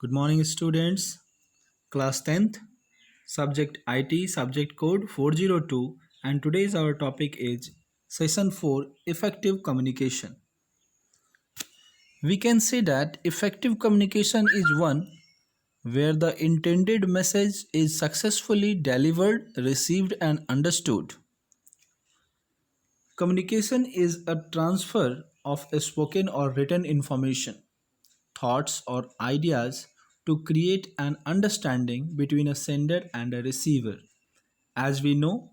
Good morning, students. Class 10th, subject IT, subject code 402, and today's our topic is Session 4 Effective Communication. We can say that effective communication is one where the intended message is successfully delivered, received, and understood. Communication is a transfer of a spoken or written information, thoughts, or ideas to create an understanding between a sender and a receiver. As we know,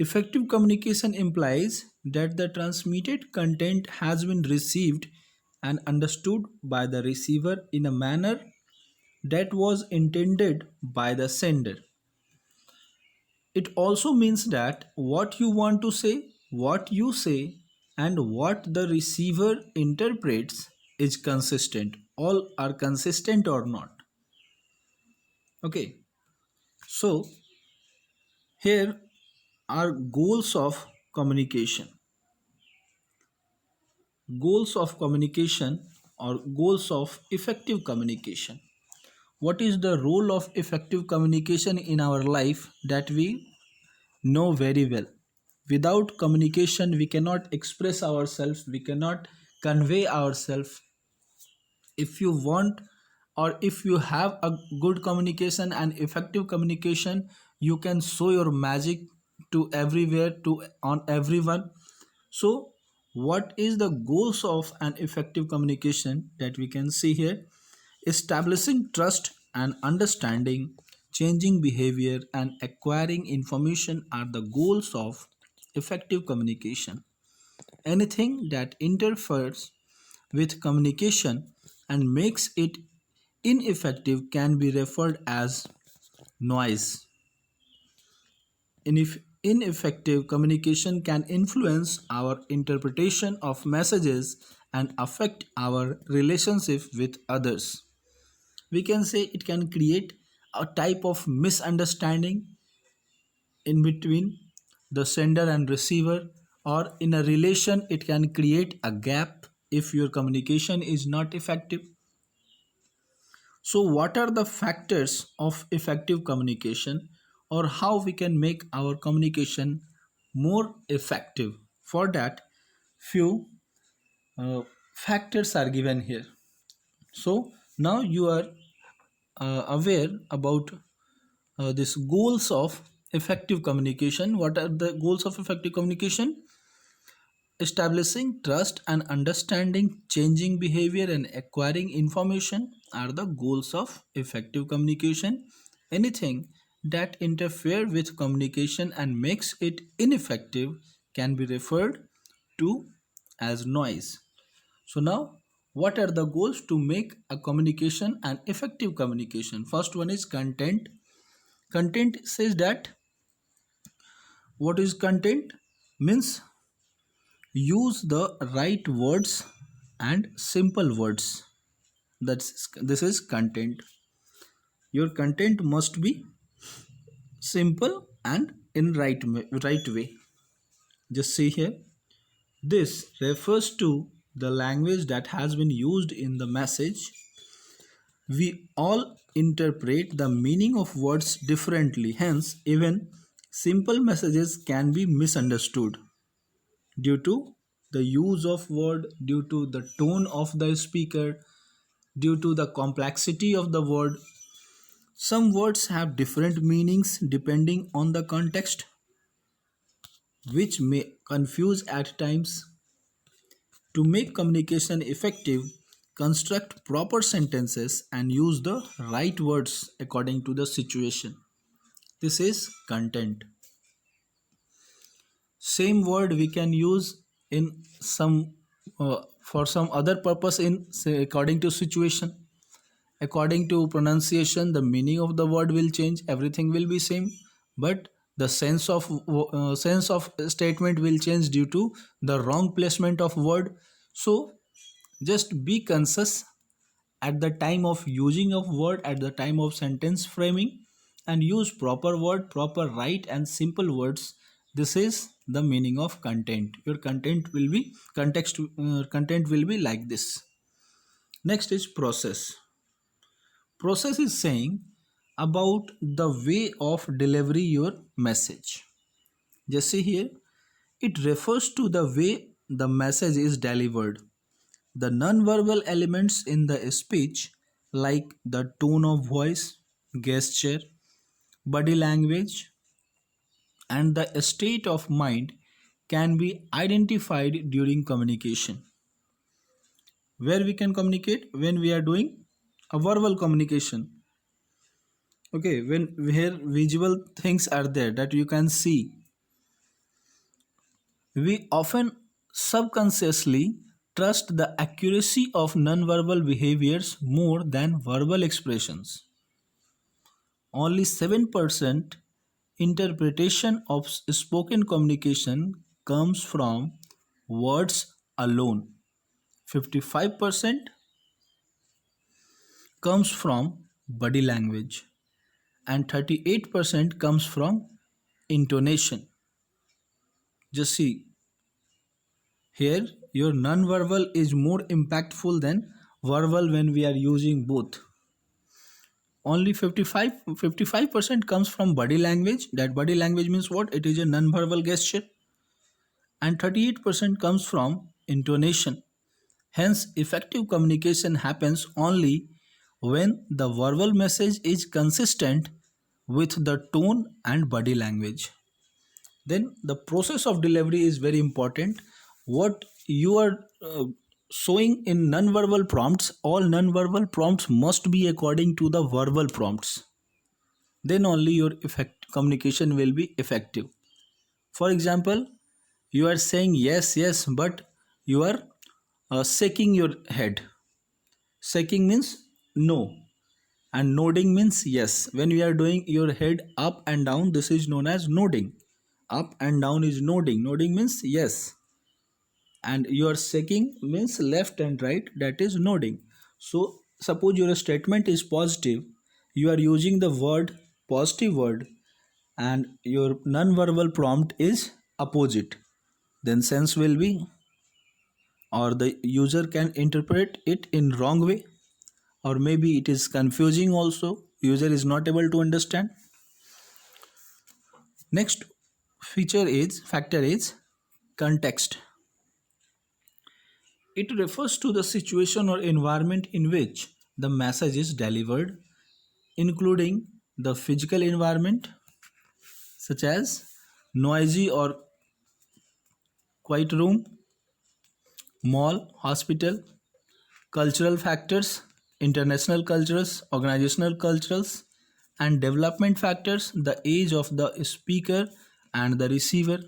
effective communication implies that the transmitted content has been received and understood by the receiver in a manner that was intended by the sender. It also means that what you want to say, what you say, and what the receiver interprets is consistent. All are consistent or not. Okay, so here are goals of communication. Goals of communication or goals of effective communication. What is the role of effective communication in our life that we know very well? Without communication, we cannot express ourselves, we cannot convey ourselves. If you want or if you have a good communication and effective communication, you can show your magic to everywhere, to on everyone. So what is the goals of an effective communication that we can see here? Establishing trust and understanding, changing behavior, and acquiring information are the goals of effective communication. Anything that interferes with communication and makes it ineffective can be referred as noise. Ineffective communication can influence our interpretation of messages and affect our relationship with others. We can say it can create a type of misunderstanding in between the sender and receiver, or in a relation it can create a gap if your communication is not effective. So what are the factors of effective communication, or how we can make our communication more effective? For that, few uh, factors are given here. So now you are aware about this goals of effective communication. What are the goals of effective communication? Establishing trust and understanding, changing behavior, and acquiring information are the goals of effective communication. Anything that interfere with communication and makes it ineffective can be referred to as noise. So now, what are the goals to make a communication an effective communication? First one is content. Content says that what is content? Means use the right words and simple words. This is content. Your content must be simple and in right way. Just see here. This refers to the language that has been used in the message. We all interpret the meaning of words differently. Hence, even simple messages can be misunderstood due to the use of word, due to the tone of the speaker, due to the complexity of the word. Some words have different meanings depending on the context, which may confuse at times. To make communication effective, construct proper sentences and use the right words according to the situation. This is content. Same word we can use in some for some other purpose in say according to situation. According to pronunciation, the meaning of the word will change. Everything will be same, but the sense of statement will change due to the wrong placement of word. So just be conscious at the time of using of word, at the time of sentence framing, and use proper word, proper right and simple words. This is the meaning of content. Your content will be content will be like this. Next is process. Process is saying about the way of delivery your message. Just see here, it refers to the way the message is delivered. The non-verbal elements in the speech, like the tone of voice, gesture, body language, and the state of mind, can be identified during communication. Where we can communicate? When we are doing a verbal communication. Okay, when where visual things are there that you can see, we often subconsciously trust the accuracy of nonverbal behaviors more than verbal expressions. Only 7% interpretation of spoken communication comes from words alone. 55% comes from body language and 38% comes from intonation. Just see here, your non-verbal is more impactful than verbal when we are using both. Only 55% comes from body language. That body language means what? It is a non-verbal gesture. And 38% comes from intonation. Hence, effective communication happens only when the verbal message is consistent with the tone and body language. Then the process of delivery is very important. What you are showing in non-verbal prompts, all non-verbal prompts must be according to the verbal prompts. Then only your communication will be effective. For example, you are saying yes, yes, but you are shaking your head. Shaking means no, and nodding means yes. When you are doing your head up and down, this is known as nodding. Up and down is nodding. Nodding means yes, and your shaking means left and right, that is nodding. So suppose your statement is positive, you are using the word positive word, and your non-verbal prompt is opposite, then sense will be, or the user can interpret it in wrong way, or maybe it is confusing also, user is not able to understand. Next factor is context. It refers to the situation or environment in which the message is delivered, including the physical environment such as noisy or quiet room, mall, hospital, cultural factors, international cultures, organizational cultures, and development factors, the age of the speaker and the receiver.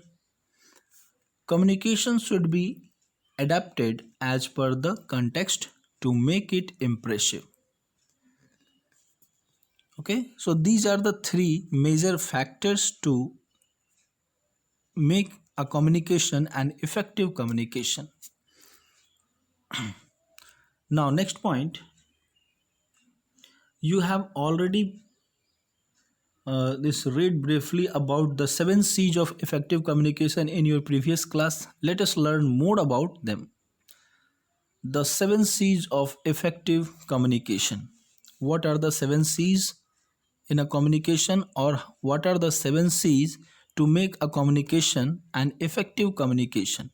Communication should be adapted as per the context to make it impressive. Okay, so these are the three major factors to make a communication an effective communication. Now, next point, you have already this read briefly about the 7 C's of effective communication in your previous class. Let us learn more about them. The 7 C's of effective communication. What are the 7 C's in a communication, or what are the 7 C's to make a communication an effective communication?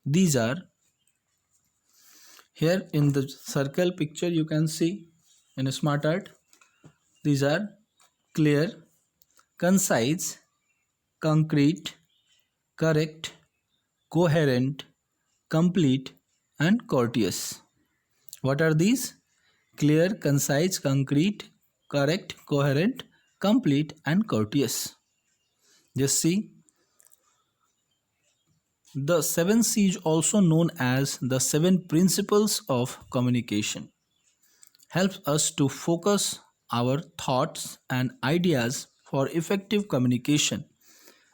These are here in the circle picture, you can see in a smart art. These are clear, concise, concrete, correct, coherent, complete, and courteous. What are these? Clear, concise, concrete, correct, coherent, complete, and courteous. Just see, the 7 C's, also known as the 7 principles of communication, helps us to focus our thoughts and ideas for effective communication.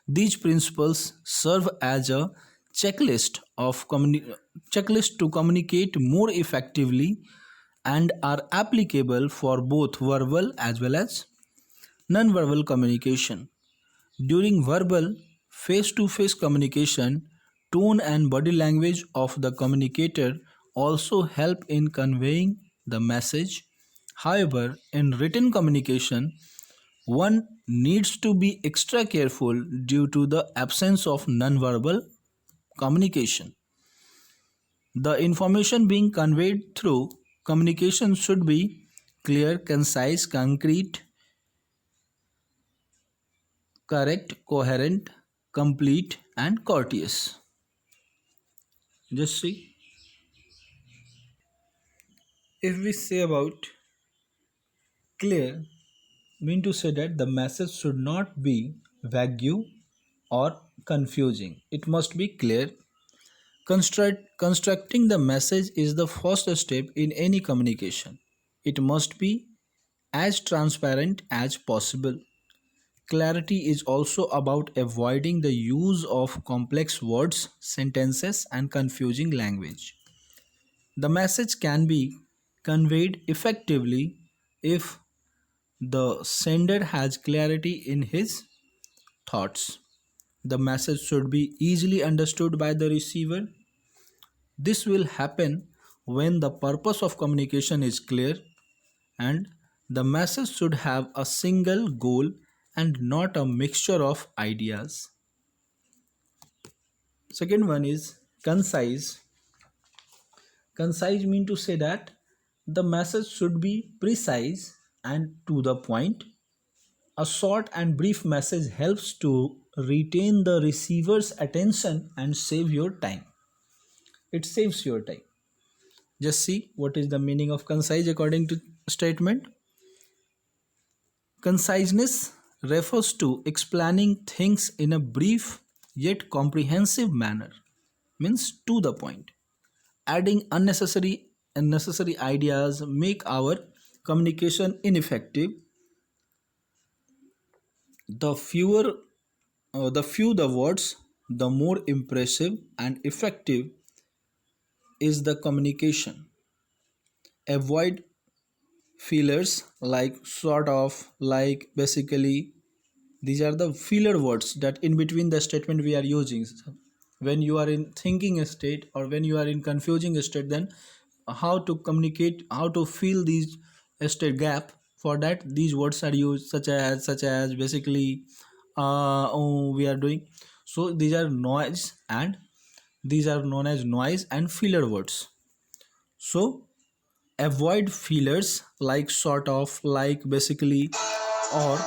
These principles serve as a checklist to communicate more effectively and are applicable for both verbal as well as non-verbal communication. During verbal face-to-face communication, tone and body language of the communicator also help in conveying the message. However, in written communication, one needs to be extra careful due to the absence of nonverbal communication. The information being conveyed through communication should be clear, concise, concrete, correct, coherent, complete, and courteous. Just see, if we say about clear, mean to say that the message should not be vague or confusing. It must be clear. Constructing the message is the first step in any communication. It must be as transparent as possible. Clarity is also about avoiding the use of complex words, sentences, and confusing language. The message can be conveyed effectively if the sender has clarity in his thoughts. The message should be easily understood by the receiver. This will happen when the purpose of communication is clear and the message should have a single goal and not a mixture of ideas. Second one is concise. Concise mean to say that the message should be precise and to the point. A short and brief message helps to retain the receiver's attention and save your time. It saves your time. Just see what is the meaning of concise according to statement. Conciseness refers to explaining things in a brief yet comprehensive manner, means to the point. Adding unnecessary ideas make our communication ineffective. The fewer the words, the more impressive and effective is the communication. Avoid fillers like sort of, like, basically. These are the filler words that in between the statement we are using. When you are in thinking state or when you are in confusing state, then how to communicate, how to fill these state gap, for that these words are used, such as basically, oh, we are doing. So these are noise and these are known as noise and filler words. So avoid fillers like sort of, like, basically, or.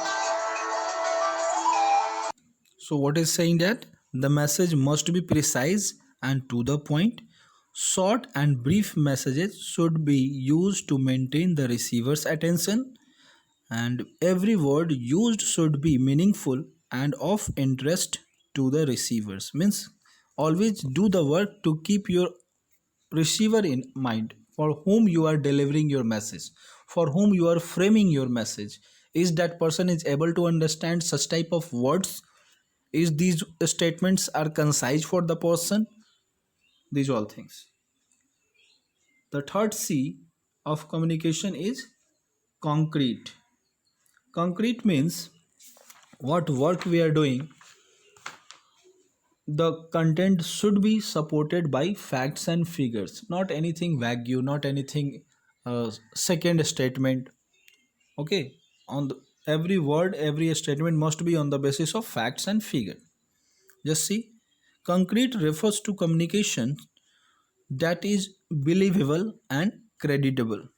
So what is saying that the message must be precise and to the point. Short and brief messages should be used to maintain the receiver's attention, and every word used should be meaningful and of interest to the receivers. Means always do the work to keep your receiver in mind, for whom you are delivering your message, for whom you are framing your message. Is that person is able to understand such type of words? Is these statements are concise for the person? These all things. The third C of communication is concrete. Concrete means what work we are doing, the content should be supported by facts and figures, not anything vague, not anything second statement. Okay, on the, every word, every statement must be on the basis of facts and figure. Just see, concrete refers to communication that is believable and credible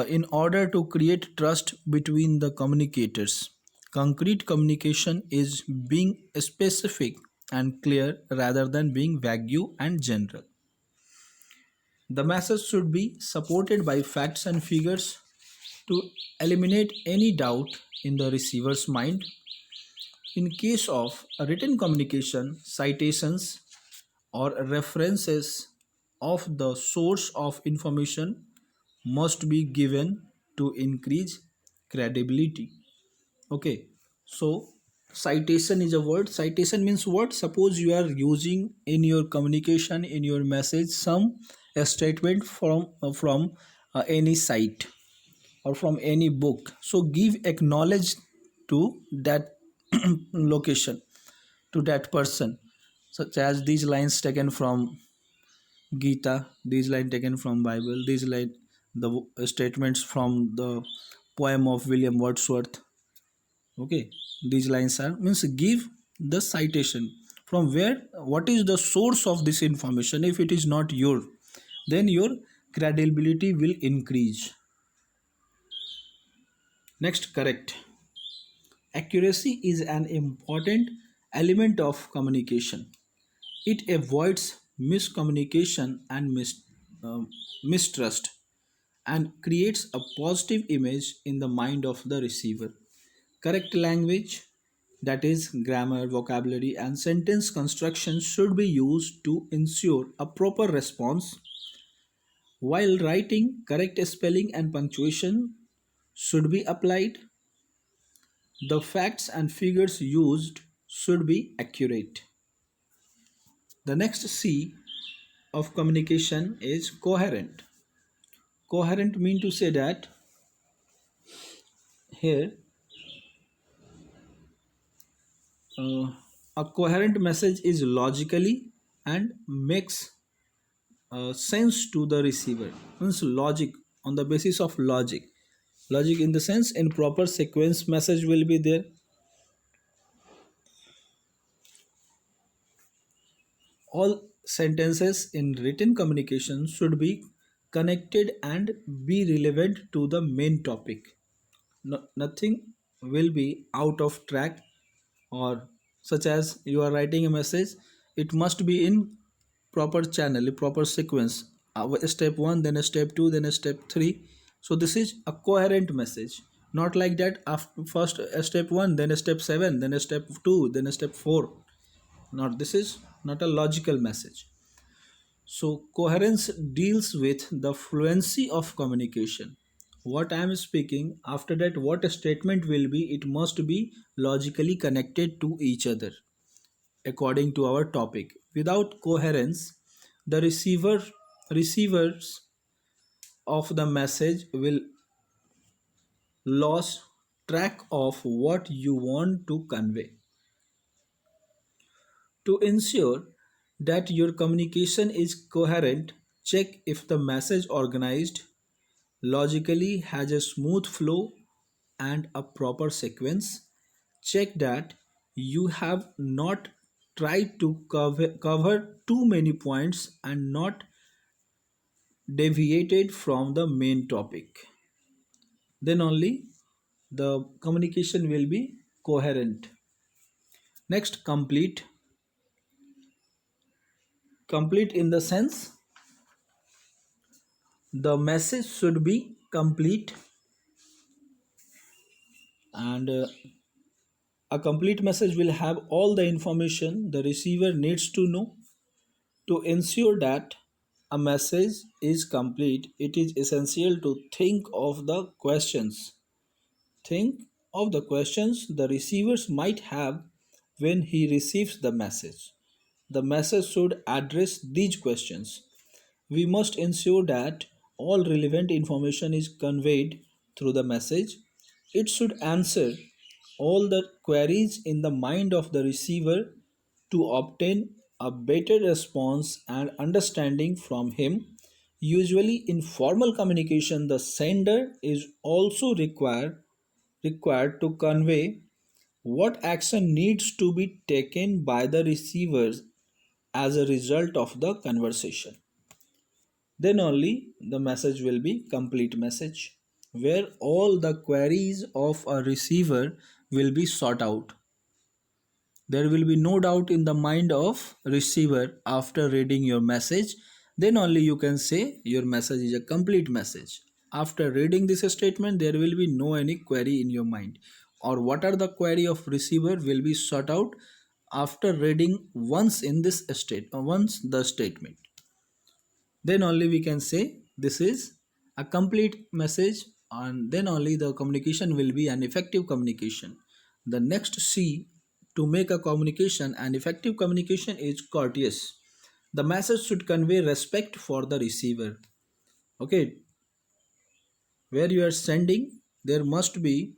in order to create trust between the communicators. Concrete communication is being specific and clear rather than being vague and general. The message should be supported by facts and figures to eliminate any doubt in the receiver's mind. In case of a written communication, citations or references of the source of information must be given to increase credibility. Okay, so citation is a word. Citation means what? Suppose you are using in your communication, in your message, some statement from any site or from any book. So give acknowledge to that location, to that person, such as these lines taken from Gita, these lines taken from Bible, these line the statements from the poem of William Wordsworth. Okay, these lines are means give the citation from where, what is the source of this information. If it is not your, then your credibility will increase. Next, correct. Accuracy is an important element of communication. It avoids miscommunication and mistrust, and creates a positive image in the mind of the receiver. Correct language, that is, grammar, vocabulary, and sentence construction, should be used to ensure a proper response. While writing, correct spelling and punctuation should be applied. The facts and figures used should be accurate. The next C of communication is coherent. Coherent mean to say that here uh, a coherent message is logically and makes sense to the receiver. Means logic, on the basis of logic. Logic in the sense, in proper sequence message will be there. All sentences in written communication should be connected and be relevant to the main topic. No, nothing will be out of track, or such as you are writing a message, it must be in proper channel, a proper sequence. Step 1, then a step 2, then a step 3. So this is a coherent message. Not like that, after first a step 1, then a step 7, then a step 2, then a step 4. Not, this is not a logical message. So coherence deals with the fluency of communication. What I am speaking, after that what a statement will be, it must be logically connected to each other according to our topic. Without coherence, the receivers of the message will lose track of what you want to convey. To ensure that your communication is coherent, check if the message organized logically has a smooth flow and a proper sequence. Check that you have not tried to cover too many points and not deviated from the main topic. Then only the communication will be coherent. Next, complete. Complete in the sense, the message should be complete, and a complete message will have all the information the receiver needs to know. To ensure that a message is complete, it is essential to think of the questions. Think of the questions the receivers might have when he receives the message. The message should address these questions. We must ensure that all relevant information is conveyed through the message. It should answer all the queries in the mind of the receiver to obtain a better response and understanding from him. Usually, in formal communication, the sender is also required to convey what action needs to be taken by the receivers as a result of the conversation. Then only the message will be complete message, where all the queries of a receiver will be sought out. There will be no doubt in the mind of receiver after reading your message. Then only you can say your message is a complete message. After reading this statement, there will be no any query in your mind, or what are the query of receiver will be sought out after reading once the statement. Then only we can say this is a complete message, and then only the communication will be an effective communication. The next C to make a communication an effective communication is courteous. The message should convey respect for the receiver. Okay, where you are sending, there must be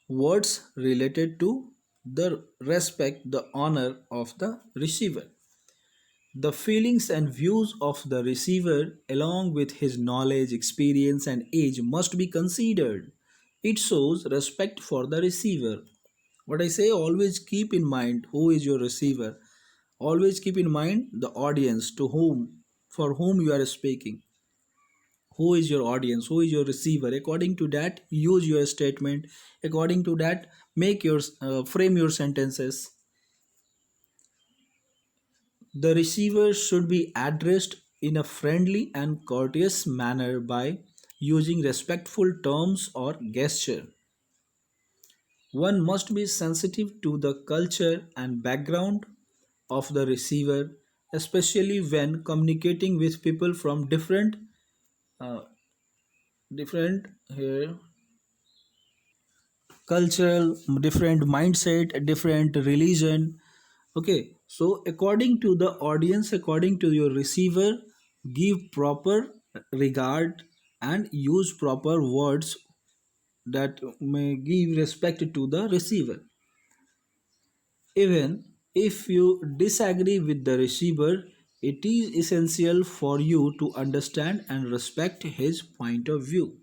words related to the respect, the honor of the receiver. The feelings and views of the receiver, along with his knowledge, experience, and age, must be considered. It shows respect for the receiver. What I say, always keep in mind who is your receiver. Always keep in mind the audience to whom, for whom you are speaking. Who is your audience? Who is your receiver? According to that, use your statement. According to that, make your frame your sentences. The receiver should be addressed in a friendly and courteous manner by using respectful terms or gesture. One must be sensitive to the culture and background of the receiver, especially when communicating with people from uh, different here cultural, different mindset, different religion. Okay, so according to the audience, according to your receiver, give proper regard and use proper words that may give respect to the receiver. Even if you disagree with the receiver, it is essential for you to understand and respect his point of view.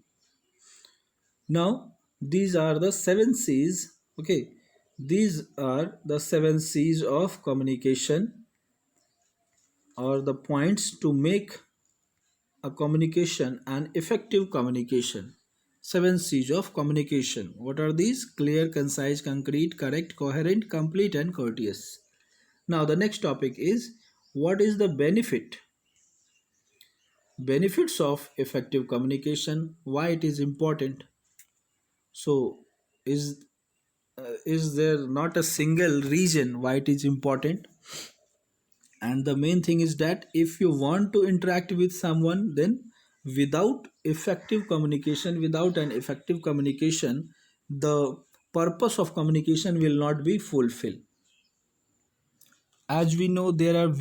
Now, these are the seven C's. Okay, these are the seven C's of communication, or the points to make a communication an effective communication. Seven C's of communication. What are these? Clear, concise, concrete, correct, coherent, complete, and courteous. Now, the next topic is, what is the benefits of effective communication? Why it is important? So, is is there not a single reason why it is important? And the main thing is that if you want to interact with someone, then without an effective communication, the purpose of communication will not be fulfilled. As we know, there are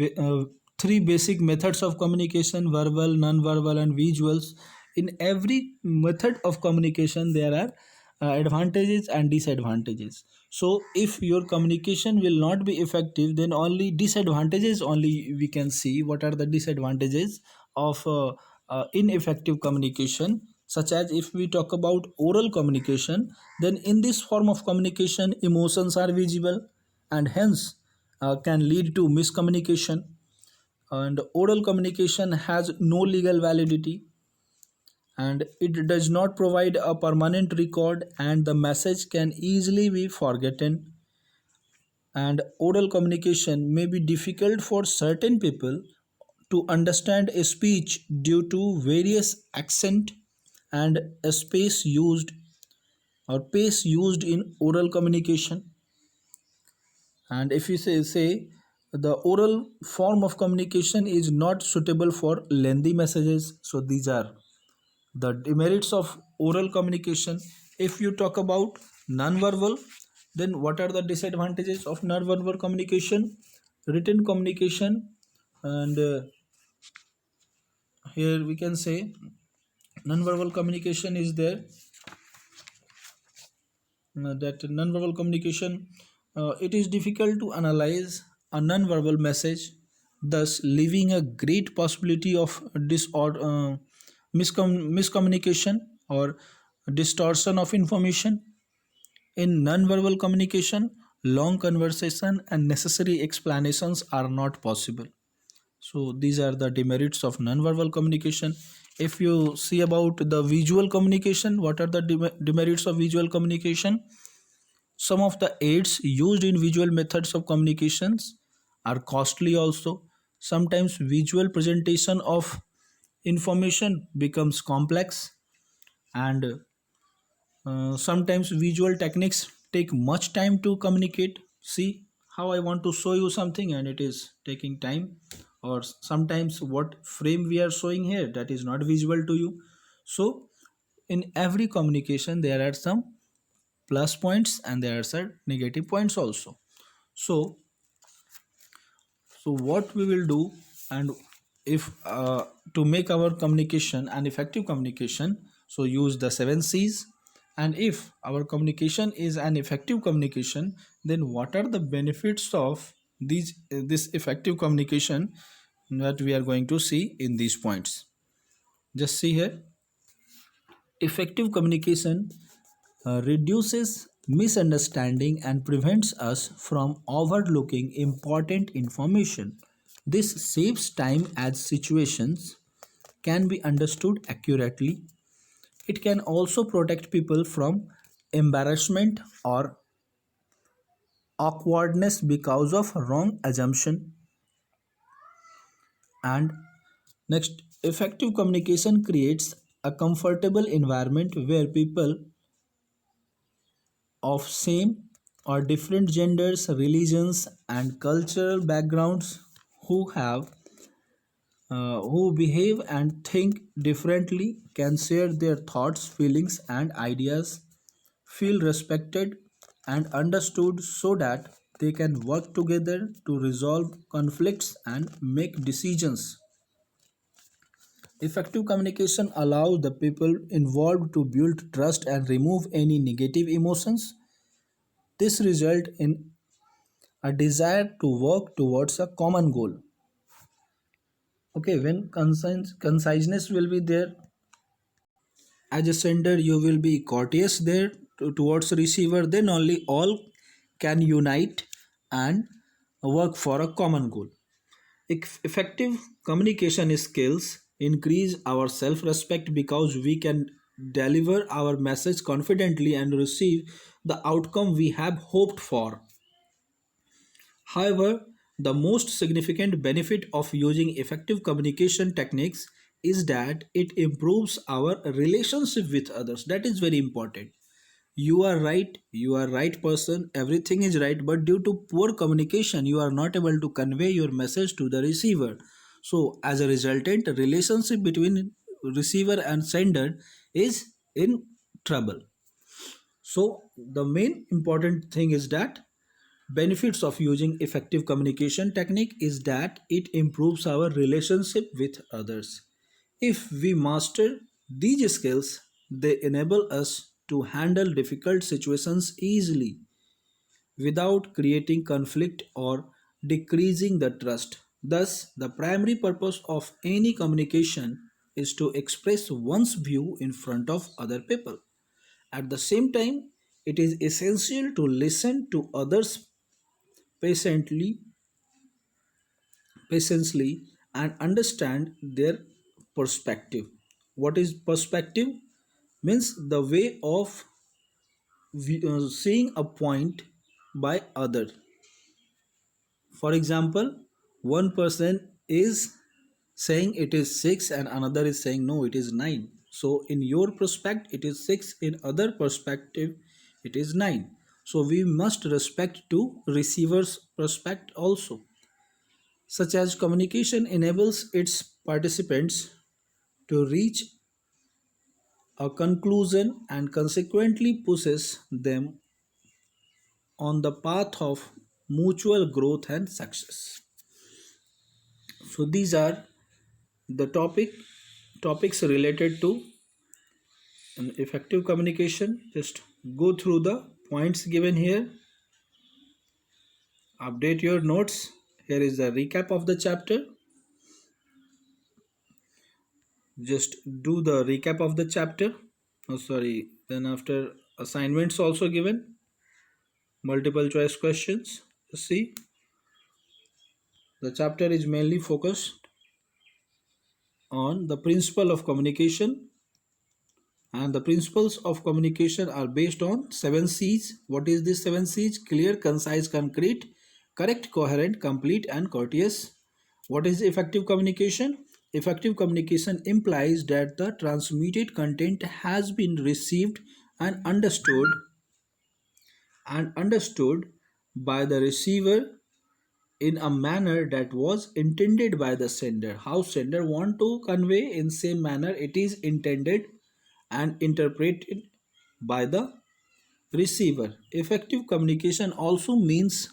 three basic methods of communication: verbal, non-verbal, and visuals. In every method of communication there are advantages and disadvantages. So if your communication will not be effective, then only disadvantages only we can see. What are the disadvantages of ineffective communication? Such as, if we talk about oral communication, then in this form of communication emotions are visible, and hence can lead to miscommunication. And oral communication has no legal validity, and it does not provide a permanent record, and the message can easily be forgotten. And oral communication may be difficult for certain people to understand a speech due to various accent and a space used or pace used in oral communication. And if you say the oral form of communication is not suitable for lengthy messages, so these are the demerits of oral communication. If you talk about non-verbal, then what are the disadvantages of non-verbal communication? Written communication, and here we can say non-verbal communication is there. That non-verbal communication, it is difficult to analyze a non-verbal message, thus leaving a great possibility of miscommunication or distortion of information. In non-verbal communication, long conversation and necessary explanations are not possible. So these are the demerits of non-verbal communication. If you see about the visual communication, what are the demerits of visual communication? Some of the aids used in visual methods of communications are costly also. Sometimes visual presentation of information becomes complex, and sometimes visual techniques take much time to communicate. See how I want to show you something and it is taking time, or sometimes what frame we are showing here, that is not visual to you. So in every communication there are some plus points and there are some negative points also. So what we will do, and if to make our communication an effective communication, so use the seven C's. And if our communication is an effective communication, then what are the benefits of this effective communication? that we are going to see in these points. Just see here. Effective communication reduces misunderstanding and prevents us from overlooking important information. This saves time as situations can be understood accurately. It can also protect people from embarrassment or awkwardness because of wrong assumption. And next, effective communication creates a comfortable environment where people of same or different genders, religions, and cultural backgrounds who have who behave and think differently can share their thoughts, feelings, and ideas, feel respected and understood so that they can work together to resolve conflicts and make decisions. Effective communication allows the people involved to build trust and remove any negative emotions. This results in a desire to work towards a common goal. Okay, when conciseness will be there, as a sender you will be courteous there towards receiver, then only all can unite and work for a common goal. Effective communication skills increase our self-respect because we can deliver our message confidently and receive the outcome we have hoped for. However, the most significant benefit of using effective communication techniques is that it improves our relationship with others. That is very important. You are right person, everything is right, but due to poor communication, you are not able to convey your message to the receiver. So, as a resultant, relationship between receiver and sender is in trouble. So, the main important thing is that benefits of using effective communication technique is that it improves our relationship with others. If we master these skills, they enable us to handle difficult situations easily without creating conflict or decreasing the trust. Thus, the primary purpose of any communication is to express one's view in front of other people. At the same time, it is essential to listen to others patiently patiently and understand their perspective. What is perspective? Means the way of seeing a point by other. For example, one person is saying it is 6 and another is saying no, it is 9. So in your perspective it is 6, in other perspective it is 9. So we must respect to receiver's perspective also. Such as communication enables its participants to reach a conclusion and consequently pushes them on the path of mutual growth and success. So these are the topics related to an effective communication. Just go through the points given here, update your notes. Here is the recap of the chapter. Just do the recap of the chapter. Oh, sorry. Then after assignments also given, multiple choice questions. See, the chapter is mainly focused on the principle of communication, and the principles of communication are based on 7 C's. What is this 7 C's? Clear, concise, concrete, correct, coherent, complete, and courteous. What is effective communication? Effective communication implies that the transmitted content has been received and understood by the receiver in a manner that was intended by the sender. How sender want to convey, in same manner it is intended and interpreted by the receiver. Effective communication also means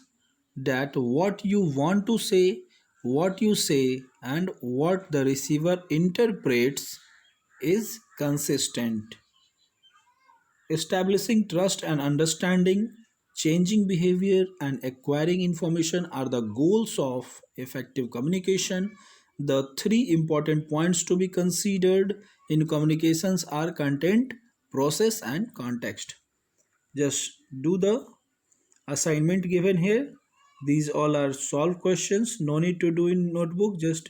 that what you want to say, what you say, and what the receiver interprets is consistent. Establishing trust and understanding, changing behavior, and acquiring information are the goals of effective communication. the three important points to be considered in communications are content, process, and context. Just do the assignment given here. These all are solved questions. No need to do in notebook. Just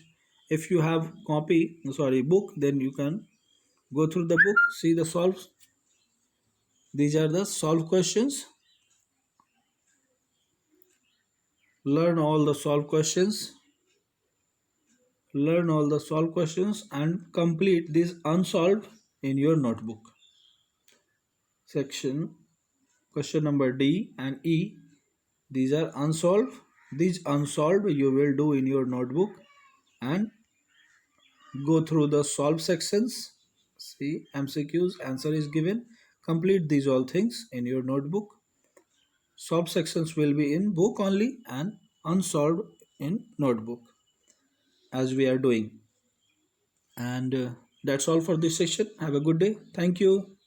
if you have book, then you can go through the book, see the solves. These are the solved questions. Learn all the solved questions. Learn all the solved questions and complete this unsolved in your notebook. Section question number D and E. These are unsolved. These unsolved you will do in your notebook and go through the solve sections. See MCQs, answer is given. Complete these all things in your notebook. Solve sections will be in book only and unsolved in notebook as we are doing. And that's all for this session. Have a good day. Thank you.